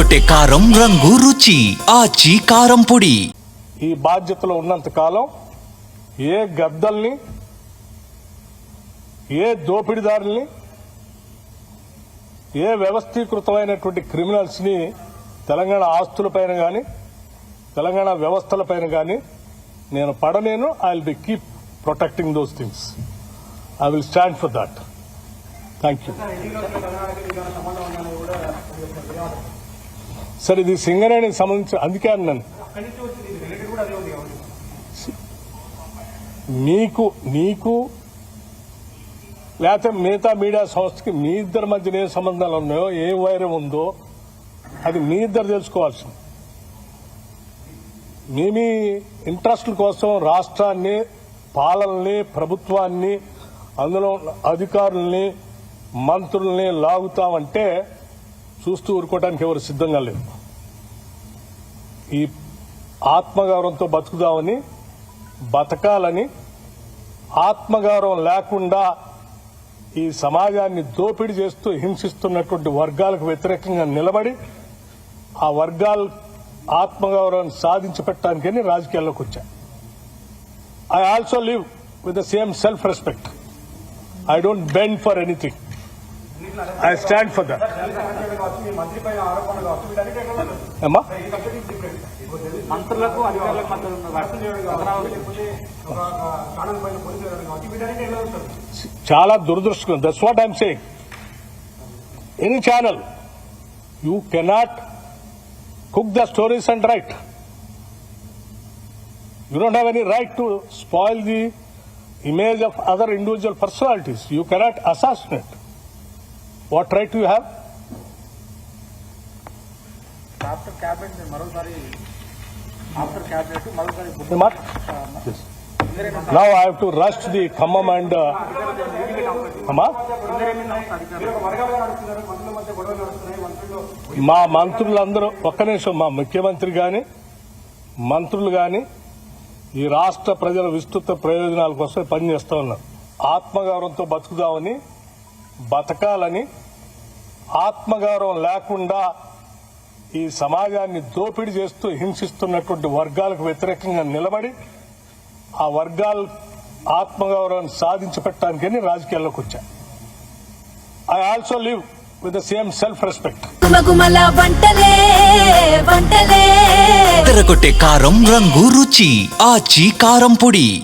తిరగొట్టే కారం రంగు రుచి ఆచి కారం పొడి. ఈ బాధ్యతలో ఉన్నంత కాలం ఏ గద్దల్ని, ఏ దోపిడీదారుల్ని, ఏ వ్యవస్థీకృతమైనటువంటి క్రిమినల్స్ ని తెలంగాణ ఆస్తులపైన కానీ తెలంగాణ వ్యవస్థలపైన కానీ నేను పడనేను. I will be keep protecting those things. I will stand for that. Thank you. Sir, ఇది సింగరేణికి సంబంధించి అందుకే అన్నాను. నీకు లేకపోతే మిగతా మీడియా సంస్థకి మీ ఇద్దరి మధ్యన ఏ సంబంధాలు ఉన్నాయో, ఏ వైరం ఉందో అది మీ ఇద్దరు తెలుసుకోవాల్సింది. మీ ఇంట్రెస్ట్ల కోసం రాష్ట్రాన్ని, పాలనని, ప్రభుత్వాన్ని, అందులో అధికారుల్ని, మంత్రుల్ని లాగుతామంటే చూస్తూ ఊరుకోవడానికి ఎవరు సిద్ధంగా లేరు. ఈ ఆత్మగౌరవంతో బతుకుదామని, బతకాలని, ఆత్మగౌరవం లేకుండా ఈ సమాజాన్ని దోపిడీ చేస్తూ హింసిస్తున్నటువంటి వర్గాలకు వ్యతిరేకంగా నిలబడి ఆ వర్గాల ఆత్మగౌరవాన్ని సాధించి పెట్టడానికని రాజకీయాల్లోకి వచ్చా. I also live with the same self respect. I don't bend for anything. I stand for that. ఏమా చాలా దురదృష్టం. That's what I'm saying. Any channel, you cannot cook the stories and right. You don't have any right to spoil the image of other individual personalities. You cannot assassinate. What right do you have? After cabinet, Marosari. Yes. Now I have to rush to the Khammam and మా మంత్రులందరూ ఒక్క నిమిషం, మా ముఖ్యమంత్రి గాని మంత్రులు గాని ఈ రాష్ట్ర ప్రజల విస్తృత ప్రయోజనాల కోసం పనిచేస్తూ ఉన్నారు. ఆత్మగౌరవంతో బతుకుదామని, బతకాలని, ఆత్మగౌరవం లేకుండా ఈ సమాజాన్ని దోపిడీ చేస్తూ హింసిస్తున్నటువంటి వర్గాలకు వ్యతిరేకంగా నిలబడి ఆ వర్గాల ఆత్మగౌరవాన్ని సాధించి పెట్టడానికని రాజకీయాల్లోకి వచ్చా. I also live with the same self respect. తిరగొట్టే కారం రంగు రుచి ఆచి కారం పొడి.